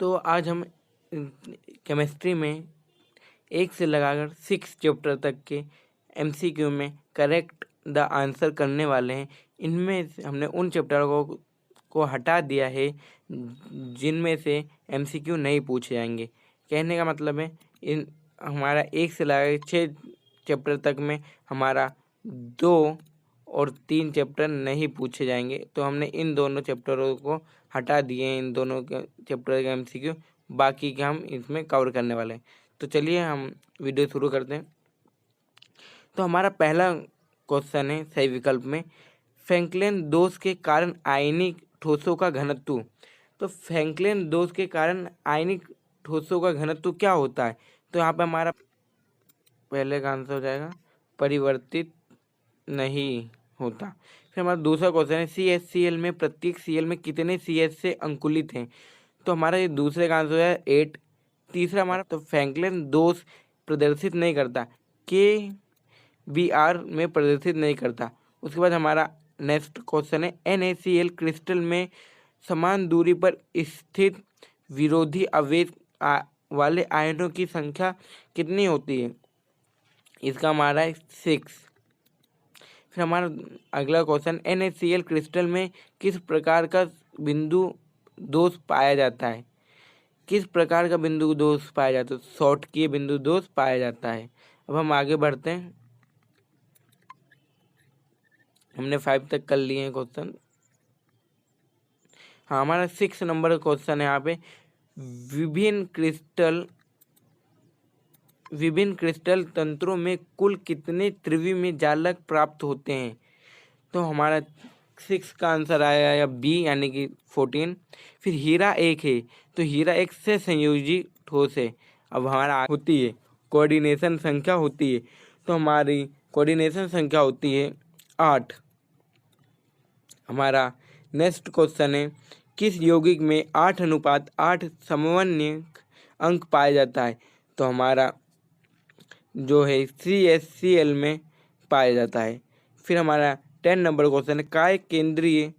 तो आज हम केमिस्ट्री में 1 से लगाकर 6 चैप्टर तक के एमसीक्यू में करेक्ट द आंसर करने वाले हैं। इनमें से हमने उन चैप्टरों को हटा दिया है जिनमें से एमसीक्यू नहीं पूछे जाएंगे। कहने का मतलब है इन हमारा 1 से लगाकर 6 चैप्टर तक में हमारा 2 और 3 चैप्टर नहीं पूछे जाएंगे, तो हमने इन दोनों चैप्टरों को हटा दिए हैं। इन दोनों के चैप्टर का एमसीक्यू बाकी के हम इसमें कवर करने वाले हैं। तो चलिए हम वीडियो शुरू करते हैं। तो हमारा पहला क्वेश्चन है सही विकल्प में, फ्रैंकलिन दोष के कारण आयनिक ठोसों का घनत्व। तो फ्रैंकलिन दोष के कारण आयनिक ठोसों का घनत्व क्या होता है? तो यहाँ पे हमारा पहले का आंसर हो जाएगा परिवर्तित नहीं होता। फिर हमारा दूसरा क्वेश्चन है CHCl में प्रत्येक Cl में कितने CH से अंकुलित हैं? तो हमारा ये दूसरे का आंसर है 8। तीसरा हमारा तो फ्रैंकलिन दोष प्रदर्शित नहीं करता, KBr में प्रदर्शित नहीं करता। उसके बाद हमारा नेक्स्ट क्वेश्चन है NaCl क्रिस्टल में समान दूरी पर स्थित विरोधी आवेश वाले आयनों की संख्या कितनी होती है? इसका हमारा है 6। फिर हमारा अगला क्वेश्चन NaCl क्रिस्टल में किस प्रकार का बिंदु दोष पाया जाता है? किस प्रकार का बिंदु दोष पाया जाता है? शॉर्ट किए बिंदु दोष पाया जाता है। अब हम आगे बढ़ते हैं। हमने 5 तक कर लिए हैं क्वेश्चन। हाँ, हमारा 6 नंबर क्वेश्चन है यहाँ पे, विभिन्न क्रिस्टल तंत्रों में कुल कितने त्रिविमीय जालक प्राप्त होते हैं? तो हमारा 6 का आंसर आया या बी यानी कि 14। फिर हीरा एक है, तो हीरा एक से संयोजी ठोस है। अब हमारा होती है कोऑर्डिनेशन संख्या होती है, तो हमारी कोऑर्डिनेशन संख्या होती है 8। हमारा नेक्स्ट क्वेश्चन है किस यौगिक में 8:8 समन्वय अंक पाया जाता है? तो हमारा जो है CHCl में पाया जाता है। फिर हमारा 10 नंबर क्वेश्चन है काय केंद्रीय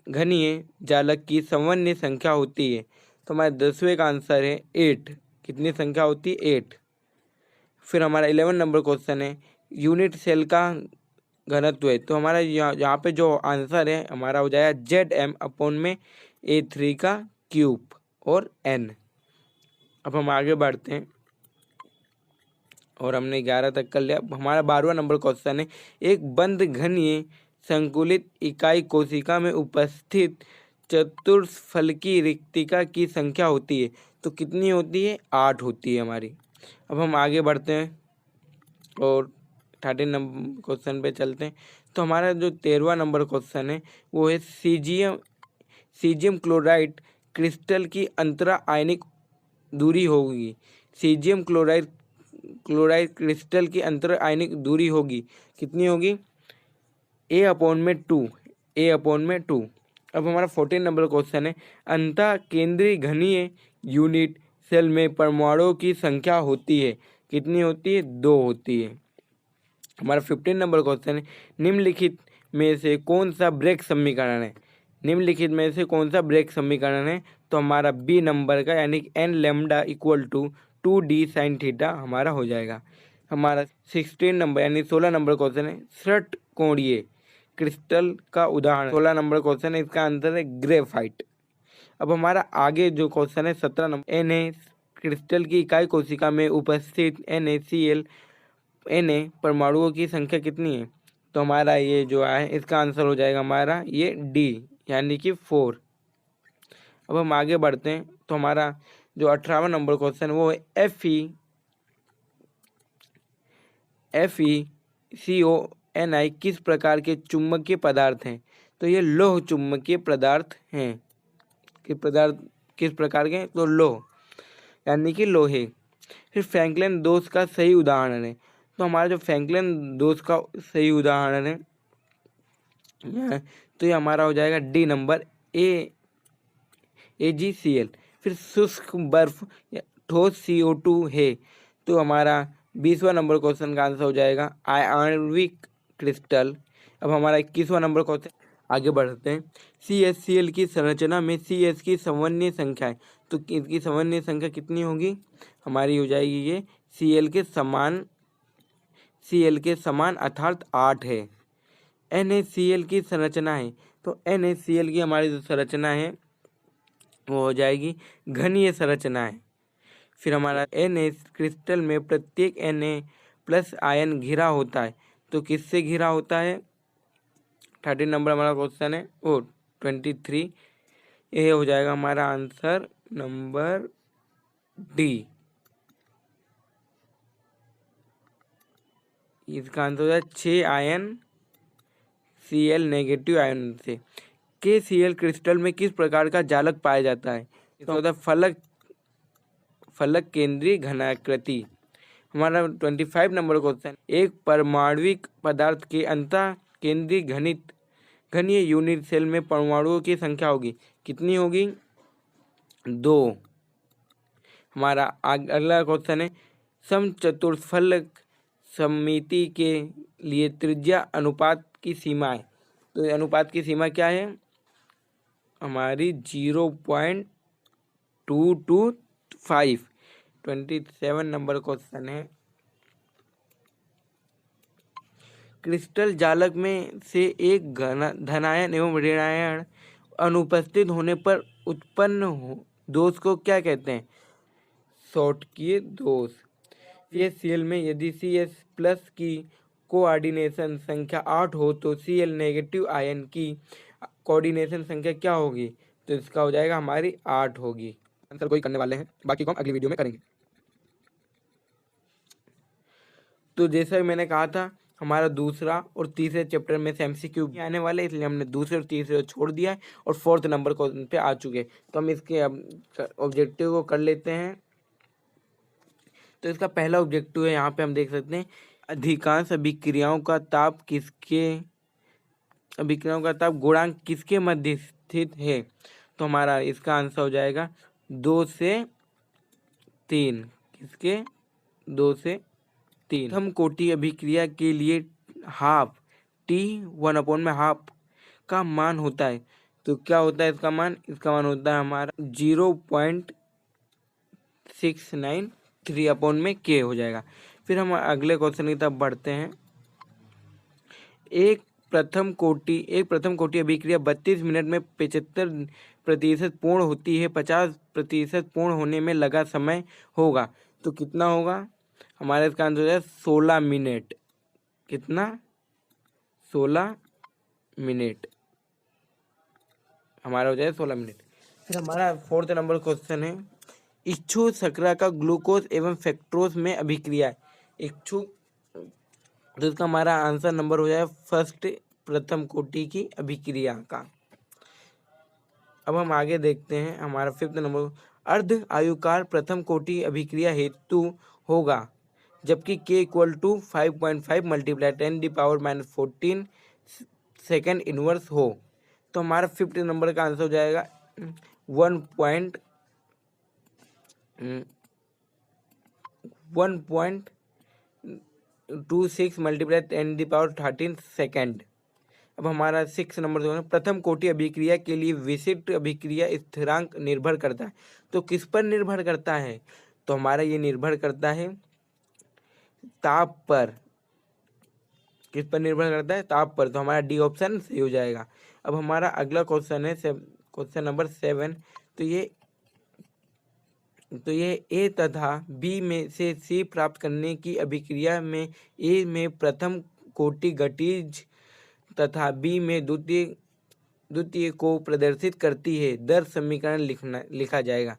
घनीय जालक की समन्वय संख्या होती है? तो हमारे 10वें का आंसर है 8। कितनी संख्या होती है? 8। फिर हमारा 11 नंबर क्वेश्चन है यूनिट सेल का घनत्व है। तो हमारा यहाँ पे जो आंसर है हमारा हो जाएगा Zm/A3 का क्यूब और n। अब हम आगे बढ़ते हैं और हमने 11 तक कर लिया। हमारा 12वां नंबर क्वेश्चन है एक बंद घनीय संकुलित इकाई कोशिका में उपस्थित चतुष्फलकीय रिक्तिका की संख्या होती है? तो कितनी होती है? 8 होती है हमारी। अब हम आगे बढ़ते हैं और 13 नंबर क्वेश्चन पे चलते हैं। तो हमारा जो 13वां नंबर क्वेश्चन है वो है सीजियम क्लोराइड क्रिस्टल की अंतरा आयनिक दूरी होगी। सीजियम क्लोराइड क्रिस्टल की अंतर आयनिक दूरी होगी, कितनी होगी? A/2। अब हमारा 14 नंबर क्वेश्चन है अंतः केंद्रीय घनीय यूनिट सेल में परमाणुओं की संख्या होती है? कितनी होती है? 2 होती है। हमारा 15 नंबर क्वेश्चन है निम्नलिखित में से कौन सा ब्रेक समीकरण है? निम्नलिखित में से कौन सा ब्रेक समीकरण है? तो हमारा बी नंबर का यानी n λ = 2d sin थीटा हमारा हो जाएगा। हमारा 16 नंबर यानी 16 नंबर क्वेश्चन है षट्कोणीय क्रिस्टल का उदाहरण। 16 नंबर क्वेश्चन है, इसका आंसर है ग्रेफाइट। अब हमारा आगे जो क्वेश्चन है 17 नंबर Na क्रिस्टल की इकाई कोशिका में उपस्थित NaCl परमाणुओं की संख्या कितनी है? तो हमारा ये जो है इसका आंसर हो जाएगा हमारा ये डी यानी कि 4। अब हम आगे बढ़ते हैं। तो हमारा जो 18वां नंबर क्वेश्चन वो है FeCONi किस प्रकार के चुंबकीय पदार्थ हैं? तो ये लोह चुंबकीय पदार्थ हैं। किस प्रकार के? तो लोह यानी कि लोहे। फिर फ्रैंकलिन दोष का सही उदाहरण है। तो हमारा जो फ्रैंकलिन दोष का सही उदाहरण है तो ये हमारा हो जाएगा डी नंबर AgCl। फिर शुष्क बर्फ ठोस CO2 है। तो हमारा 20वां नंबर क्वेश्चन का आंसर हो जाएगा आणविक क्रिस्टल। अब हमारा 21वां नंबर क्वेश्चन आगे बढ़ते हैं। CHCl की संरचना में CH की समन्वय संख्या है, तो इसकी समन्वय संख्या कितनी होगी? हमारी हो जाएगी ये Cl के समान अर्थात 8 है। NaCl की संरचना है, तो NaCl की हमारी जो संरचना है वो हो जाएगी घनीय संरचना है। फिर हमारा Na क्रिस्टल में प्रत्येक Na+ आयन घिरा होता है, तो किससे घिरा होता है? 13 नंबर हमारा क्वेश्चन है, 23। ये हो जाएगा हमारा आंसर नंबर डी। इसका आंसर हो जाए 6 आयन Cl नेगेटिव आयन से। KCl क्रिस्टल में किस प्रकार का जालक पाया जाता है? तो होता है फलक केंद्रीय घनाकृति। हमारा 25 नंबर क्वेश्चन, एक परमाणविक पदार्थ के अंतः केंद्रीय घनीय यूनिट सेल में परमाणुओं की संख्या होगी, कितनी होगी? 2। हमारा अगला क्वेश्चन है, समचतुर्थफलक समिति के लिए त्रिज्या अनुपात की सीमा है, तो अनुपात की सीमा क्या है? हमारी 0.225। 27 नंबर क्वेश्चन है, क्रिस्टल जालक में से एक धनायन एवं ऋणायन अनुपस्थित होने पर उत्पन्न दोष को क्या कहते हैं? शॉटकी दोष। CHCl में यदि CH+ की कोऑर्डिनेशन संख्या 8 हो तो Cl नेगेटिव आयन की कोऑर्डिनेशन संख्या क्या होगी? तो इसका हो जाएगा हमारी 8 होगी। आंसर कोई करने वाले हैं, बाकी को हम अगली वीडियो में करेंगे। तो जैसा मैंने कहा था, हमारा दूसरा और तीसरे चैप्टर में से MCQ आने वाले, इसलिए हमने दूसरे और तीसरे छोड़ दिया है और 4th नंबर क्वेश्चन पे आ चुके। तो हम इसके ऑब्जेक्टिव को कर लेते हैं। तो इसका पहला ऑब्जेक्टिव है, यहाँ पे हम देख सकते हैं, अधिकांश अभिक्रियाओं का ताप गुणांक किसके मध्य स्थित है? तो हमारा इसका आंसर हो जाएगा 2 से 3। किसके? 2 से 3। प्रथम कोटि अभिक्रिया के लिए T1/2 का मान होता है, तो क्या होता है इसका मान? इसका मान होता है हमारा 0.693 हो जाएगा। फिर हम अगले क्वेश्चन की तरफ बढ़ते हैं। एक प्रथम कोटि अभिक्रिया 32 मिनट में 75% पूर्ण होती है, 50% पूर्ण होने में लगा समय होगा, तो कितना होगा? हमारा इसका आंसर हो जाए 16 मिनट। कितना? 16 मिनट हमारा हो जाए 16 मिनट। फिर हमारा 4th नंबर क्वेश्चन है, इच्छु शर्करा का ग्लूकोज एवं फ्रक्टोज में अभिक्रिया। इच्छु, तो इसका हमारा आंसर नंबर हो जाए फर्स्ट, प्रथम कोटि की अभिक्रिया का। अब हम आगे देखते हैं हमारा 5th नंबर, अर्ध आयुकार प्रथम कोटि अभिक्रिया हेतु होगा जबकि K = 5.5 × 10⁻⁻14 सेकेंड इनवर्स हो, तो हमारा 5th नंबर का आंसर हो जाएगा 1.26 × 10⁻13 सेकेंड। अब हमारा 6 नंबर जो है, प्रथम कोटि अभिक्रिया के लिए विशिष्ट अभिक्रिया स्थिरांक निर्भर करता है, तो किस पर निर्भर करता है? तो हमारा ये निर्भर करता है ताप पर। किस पर निर्भर करता है? ताप पर। तो हमारा डी ऑप्शन सही हो जाएगा। अब हमारा अगला क्वेश्चन है क्वेश्चन नंबर 7। तो ये ए तथा बी में से सी प्राप्त करने की अभिक्रिया में ए में प्रथम कोटि गतिज तथा बी में द्वितीय को प्रदर्शित करती है, दर समीकरण लिखा जाएगा।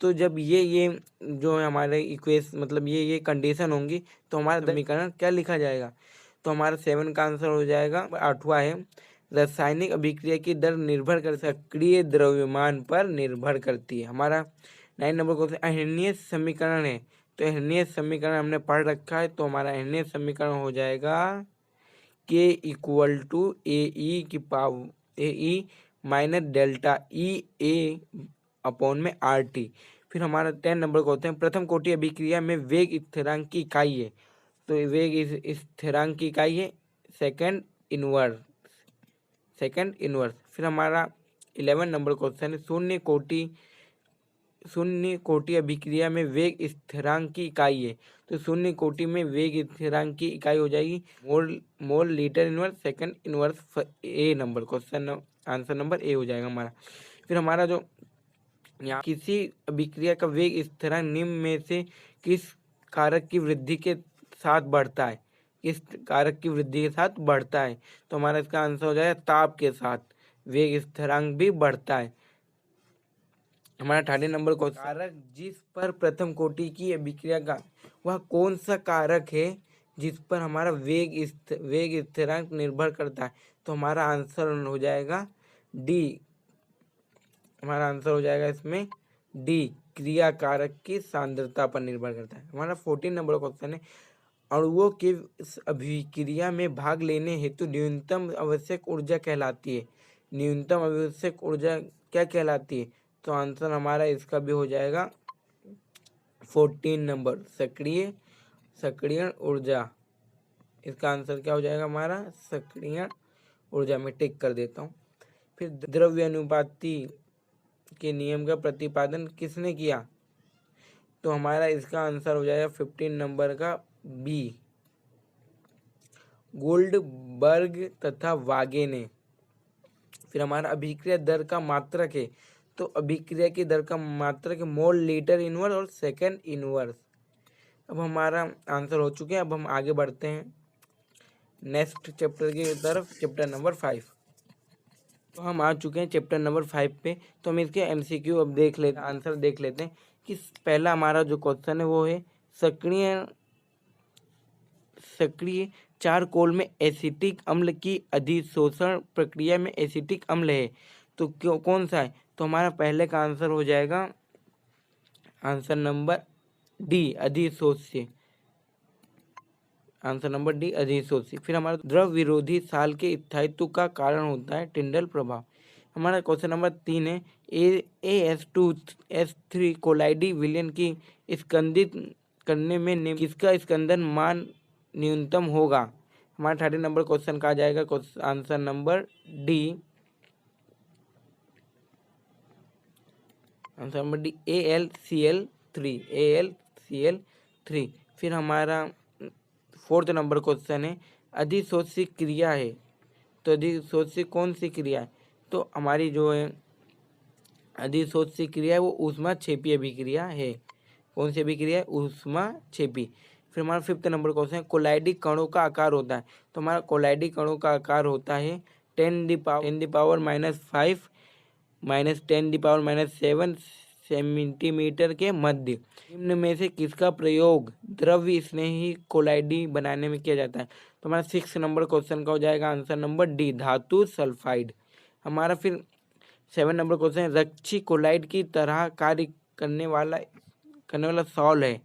तो जब ये जो है हमारे इक्वेशन, मतलब ये कंडीशन होंगी, तो हमारा समीकरण क्या लिखा जाएगा? तो हमारा 7 का आंसर हो जाएगा 8वां है, रासायनिक अभिक्रिया की दर निर्भर कर सक्रिय द्रव्यमान पर निर्भर करती है। हमारा 9 नंबर क्वेश्चन, अहर्निय समीकरण है, तो अहर्निय समीकरण हमने पढ़ रखा है, तो हमारा अहर्निय समीकरण हो जाएगा K = AE -ΔE/RT। फिर हमारा 10 नंबर को होते हैं, प्रथम कोटि अभिक्रिया में वेग स्थिरांक की इकाई है, तो वेग स्थिरांक की इकाई है सेकेंड इनवर्स। Second inverse. फिर हमारा 11 नंबर क्वेश्चन है, शून्य कोटि अभिक्रिया में वेग स्थिरांक की इकाई है। तो शून्य कोटि में वेग स्थिरांक की इकाई हो जाएगी mole litre inverse second inverse. A number question answer number A हो जाएगा हमारा। फिर हमारा जो यहाँ किसी अभिक्रिया का वेग स्थिरांक निम्न में से किस कारक की वृद्धि के साथ बढ़ता है, किस कारक की वृद्धि के साथ बढ़ता है? तो हमारा इसका आंसर हो जाएगा ताप के साथ वेग स्थिरांक भी बढ़ता है। हमारा 18 नंबर क्वेश्चन, कारक जिस पर प्रथम कोटि की अभिक्रिया का वह कौन सा कारक है जिस पर हमारा वेग स्थिरांक निर्भर करता है? तो हमारा आंसर हो जाएगा डी। हमारा आंसर हो जाएगा इसमें डी, क्रिया कारक की सांद्रता पर निर्भर करता है। हमारा 14 नंबर क्वेश्चन है, अणुओं के इस अभिक्रिया में भाग लेने हेतु न्यूनतम आवश्यक ऊर्जा कहलाती है। न्यूनतम आवश्यक ऊर्जा क्या कहलाती है? तो आंसर हमारा इसका भी हो जाएगा 14 नंबर सक्रिय ऊर्जा। इसका आंसर क्या हो जाएगा हमारा? सक्रिय ऊर्जा। में टिक कर देता हूँ। फिर द्रव्य अनुपाती के नियम का प्रतिपादन किसने किया? तो हमारा इसका आंसर हो जाएगा 15 नंबर का बी, गोल्डबर्ग तथा वागे ने। फिर हमारा अभिक्रिया दर का मात्रक है। तो अभिक्रिया की दर का मात्रक मोल लीटर इनवर्स और सेकंड इनवर्स। अब हमारा आंसर हो चुके हैं। अब हम आगे बढ़ते हैं नेक्स्ट चैप्टर की तरफ, चैप्टर नंबर 5। तो हम आ चुके हैं चैप्टर नंबर 5 पे। तो हम इसके MCQ अब देख लेते हैं, आंसर देख लेते हैं कि पहला हमारा जो क्वेश्चन है वो है सक्रिय चारकोल में एसिटिक अम्ल की अधिशोषण प्रक्रिया में एसिटिक अम्ल है तो कौन सा है? तो हमारा पहले का आंसर हो जाएगा आंसर नंबर डी, अधिशोष्य। आंसर नंबर डी, अधिशोष्य। फिर हमारा द्रव विरोधी साल के स्थायित्व का कारण होता है टिंडल प्रभाव। हमारा क्वेश्चन नंबर 3 है, AS2S3 कोलाइडी विलयन की स्कंदित करने में किसका स्कंदन मान न्यूनतम होगा? हमारा 30 नंबर क्वेश्चन का आ जाएगा answer number D, answer number D, AlCl3। फिर हमारा 4th नंबर क्वेश्चन है, अधिशोषी क्रिया है। तो अधिशोषी कौन सी क्रिया है? तो हमारी जो है अधिशोषी क्रिया है वो ऊष्माक्षेपी अभिक्रिया है। कौन सी अभिक्रिया है? ऊष्माक्षेपी। फिर हमारा 5th नंबर क्वेश्चन है, कोलाइडी कणों का आकार होता है। तो हमारा कोलाइडी कणों का आकार होता है 10 पावर -5 -10 पावर -7 सेंटीमीटर के मध्य। निम्न में से किसका प्रयोग द्रव्य स्नेही कोलाइडी बनाने में किया जाता है? तो हमारा 6 नंबर क्वेश्चन का हो जाएगा आंसर नंबर डी, धातु सल्फाइड। हमारा फिर 7 नंबर क्वेश्चन है, रक्षी कोलाइड की तरह कार्य करने वाला सॉल है।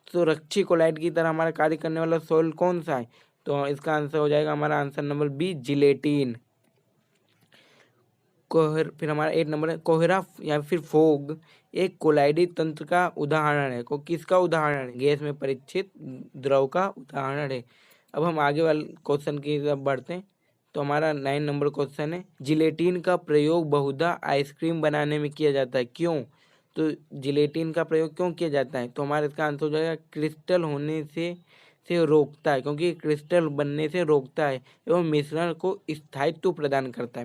तो रक्षी कोलाइड की तरह हमारा कार्य करने वाला सॉल कौन सा है? तो इसका आंसर हो जाएगा हमारा आंसर नंबर बी, जिलेटिन। फिर हमारा 8 नंबर है, कोहरा या फिर फोग एक कोलाइडी तंत्र का उदाहरण है। को किसका उदाहरण है? गैस में परीक्षित द्रव का उदाहरण है। अब हम आगे वाले क्वेश्चन की तरफ बढ़ते हैं। तो हमारा 9 नंबर क्वेश्चन है, जिलेटिन का प्रयोग बहुधा आइसक्रीम बनाने में किया जाता है, क्यों? तो जिलेटिन का प्रयोग क्यों किया जाता है? तो हमारा इसका आंसर हो जाएगा क्रिस्टल होने से रोकता है, क्योंकि क्रिस्टल बनने से रोकता है एवं मिश्रण को स्थायित्व प्रदान करता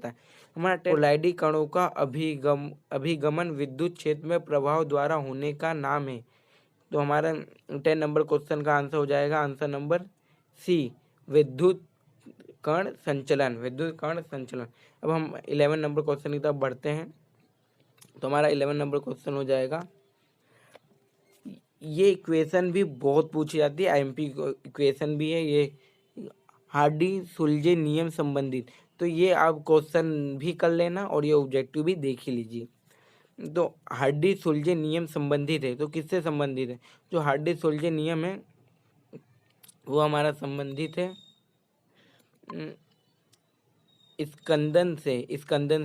है। हमारा कोलाइडी कणों का अभिगमन विद्युत क्षेत्र में प्रभाव द्वारा होने का नाम है। तो हमारा 10 नंबर क्वेश्चन का आंसर हो जाएगा आंसर नंबर सी, विद्युत कण संचलन। अब हम 11 नंबर क्वेश्चन की तरफ बढ़ते हैं। तो हमारा 11 नंबर क्वेश्चन हो जाएगा, ये इक्वेशन भी बहुत पूछी जाती है, IMP इक्वेशन भी है ये, हार्डी-सुलजे नियम संबंधित। तो ये आप क्वेश्चन भी कर लेना और ये ऑब्जेक्टिव भी देख ही लीजिए। तो हार्डी-सुलजे नियम संबंधित है, तो किससे संबंधित है? जो हार्डी-सुलजे नियम है वो हमारा संबंधित है स्कंदन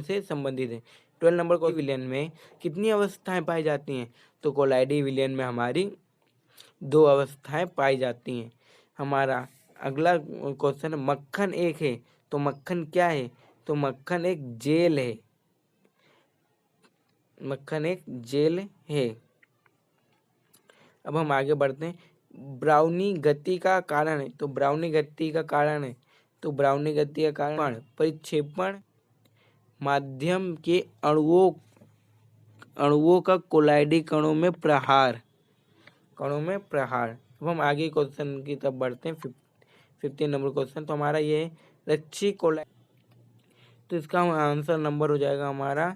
से संबंधित है। 12 नंबर को विलयन में कितनी अवस्थाएं पाई जाती हैं? तो कोलाइडी विलयन में हमारी 2 अवस्थाएं पाई जाती हैं। हमारा अगला क्वेश्चन, मक्खन एक है तो मक्खन क्या है? तो मक्खन एक जेल है। मक्खन एक जेल है। अब हम आगे बढ़ते हैं। ब्राउनी गति का कारण है। तो ब्राउनी गति का कारण है, तो ब्राउनी गति का कारण परिक्षेपण माध्यम के अणुओं का कोलाइडी कणों में प्रहार। अब हम आगे क्वेश्चन की तरफ बढ़ते हैं। 15 नंबर क्वेश्चन। तो हमारा ये है रच्ची कोलाइड। तो इसका आंसर नंबर हो जाएगा हमारा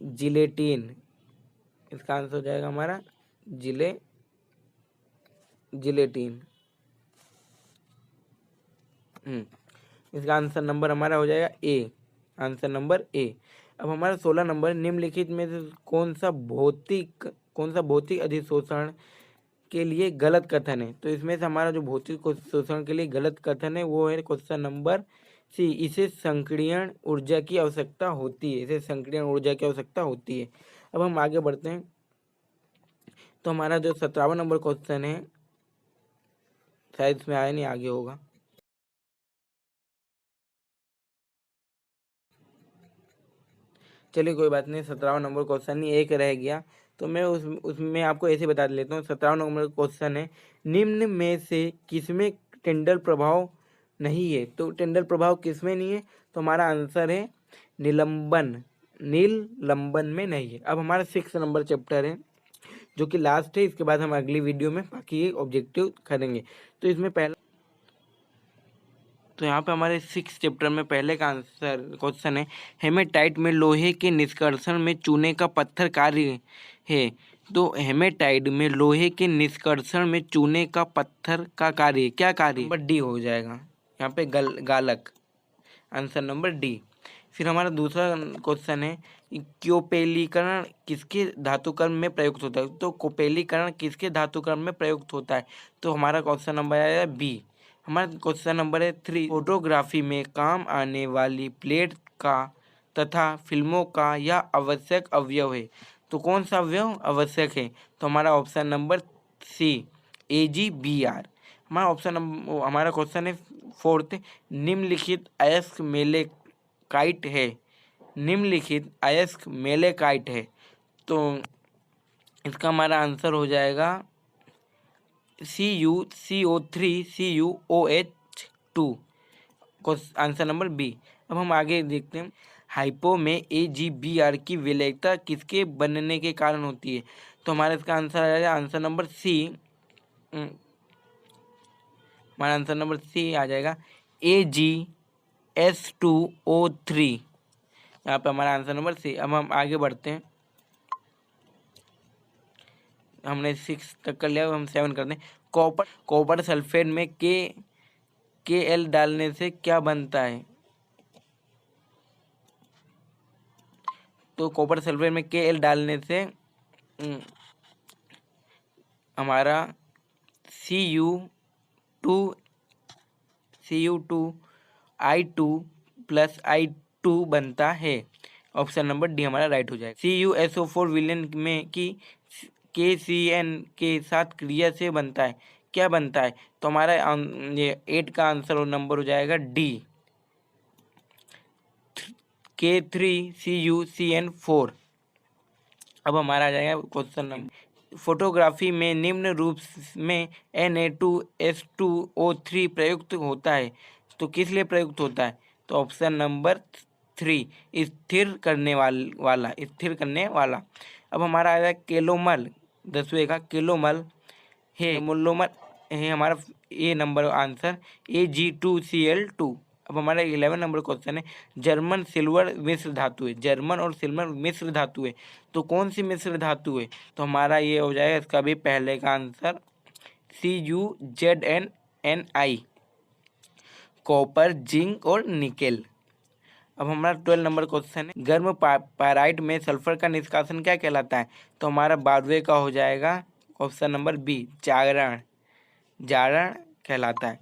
जिलेटिन। इसका आंसर हो जाएगा हमारा जिलेटिन। इसका आंसर नंबर हमारा हो जाएगा ए। Answer number A. अब हमारा 16 नंबर, निम्नलिखित में से कौन सा भौतिक अधिशोषण के लिए गलत कथन है? तो इसमें से हमारा जो भौतिक शोषण के लिए गलत कथन है वो है क्वेश्चन नंबर सी, इसे संकीर्ण ऊर्जा की आवश्यकता होती है। अब हम आगे बढ़ते हैं। तो हमारा जो 17वां नंबर क्वेश्चन है, शायद इसमें आया नहीं, आगे होगा। चलिए कोई बात नहीं, 17वां नंबर क्वेश्चन ही एक रह गया, तो मैं उसमें आपको ऐसे बता देता हूँ। 17वां नंबर क्वेश्चन है, निम्न में से किसमें टिंडल प्रभाव नहीं है? तो टिंडल प्रभाव किसमें नहीं है? तो हमारा आंसर है नीलंबन में नहीं है। अब हमारा 6 नंबर चैप्टर है जो कि लास्ट है। इसके बाद हम अगली वीडियो में बाकी ऑब्जेक्टिव करेंगे। तो इसमें पहला, तो यहाँ पे हमारे 6 चैप्टर में पहले का आंसर क्वेश्चन है, हेमेटाइट में लोहे के निष्कर्षण में चूने का पत्थर कार्य है। तो हेमेटाइट में लोहे के निष्कर्षण में चूने का पत्थर का कार्य क्या कार्य? नंबर डी हो जाएगा यहाँ पे, गालक। Answer number D. फिर हमारा दूसरा क्वेश्चन है, क्योपेलीकरण किसके धातुकर्म में प्रयुक्त होता है? तो कोपेलीकरण किसके धातुकर्म में प्रयुक्त होता है? तो हमारा क्वेश्चन नंबर आया बी। हमारा क्वेश्चन नंबर है 3, फोटोग्राफी में काम आने वाली प्लेट का तथा फिल्मों का यह आवश्यक अवयव है। तो कौन सा अवयव आवश्यक है? तो हमारा ऑप्शन नंबर सी, AgBr। हमारा क्वेश्चन है 4th, निम्नलिखित अयस्क मेलेकाइट है। तो इसका हमारा आंसर हो जाएगा CuCO3CuOH2। Answer number B. अब हम आगे देखते हैं, हाइपो में AgBr की विलयता किसके बनने के कारण होती है? तो हमारा इसका आंसर आ जाएगा आंसर नंबर सी। हमारा आंसर नंबर सी आ जाएगा AgS2O3। यहाँ पे हमारा आंसर नंबर सी। अब हम आगे बढ़ते हैं। हमने 6 तक कर लिया, हम 7 करते हैं। कॉपर सल्फेट में KL डालने से क्या बनता है? तो कॉपर सल्फेट में KL डालने से हमारा Cu2I2 बनता है। ऑप्शन नंबर डी हमारा राइट हो जाएगा। CuSO4 विलयन में की KCN के साथ क्रिया से बनता है, क्या बनता है? तो हमारा ये 8 का आंसर और नंबर हो जाएगा डी, K3CuCN4। अब हमारा आ जाएगा क्वेश्चन नंबर, फोटोग्राफी में निम्न रूप में Na2S2O3 प्रयुक्त होता है, तो किस लिए प्रयुक्त होता है? तो ऑप्शन नंबर 3, स्थिर करने वाला। अब हमारा आ जाएगा केलोमल, 10वें का केलोमल है, मोलोमर है हमारा ए नंबर आंसर Ag2Cl2। अब हमारा 11 नंबर क्वेश्चन है, जर्मन सिल्वर मिश्र धातु है। जर्मन और सिल्वर मिश्र धातु है, तो कौन सी मिश्र धातु है? तो हमारा ये हो जाएगा इसका भी पहले का आंसर CuZnNi, कॉपर, जिंक और निकेल। अब हमारा 12 नंबर क्वेश्चन है, गर्म पाराइट में सल्फर का निष्कासन क्या कहलाता है? तो हमारा 12वें का हो जाएगा ऑप्शन नंबर बी, जारण कहलाता है।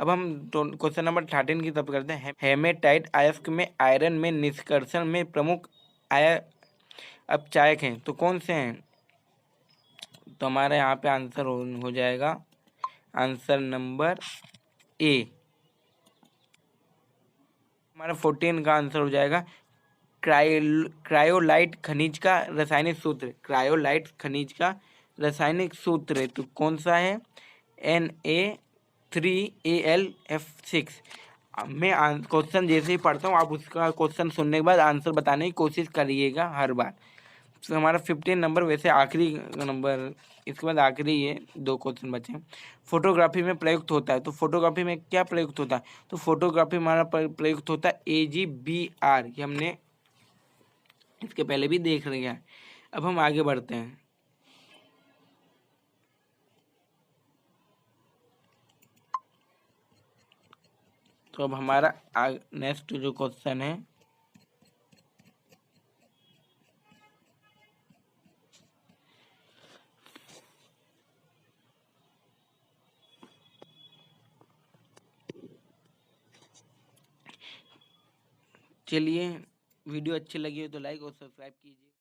अब हम क्वेश्चन नंबर 13 की तरफ करते हैं, हेमेटाइट अयस्क में आयरन में निष्कर्षण में प्रमुख अपचायक हैं, तो कौन से हैं? तो हमारे यहाँ पे आंसर हो जाएगा आंसर नंबर ए, हमारा 14 का आंसर हो जाएगा क्रायोलाइट खनिज का रासायनिक सूत्र। क्रायोलाइट खनिज का रासायनिक सूत्र तो कौन सा है? Na3Al F6। मैं क्वेश्चन जैसे ही पढ़ता हूँ आप उसका क्वेश्चन सुनने के बाद आंसर बताने की कोशिश करिएगा हर बार। तो हमारा 15 नंबर वैसे आखिरी नंबर, इसके बाद आखिरी ये 2 क्वेश्चन बचे हैं। फोटोग्राफी में प्रयुक्त होता है, तो फोटोग्राफी में क्या प्रयुक्त होता है? तो फोटोग्राफी हमारा प्रयुक्त होता है AGBR। ये हमने इसके पहले भी देख रहे हैं। अब हम आगे बढ़ते हैं। तो अब हमारा नेक्स्ट जो क्वेश्चन है चलिए, वीडियो अच्छी लगी हो तो लाइक और सब्सक्राइब कीजिए।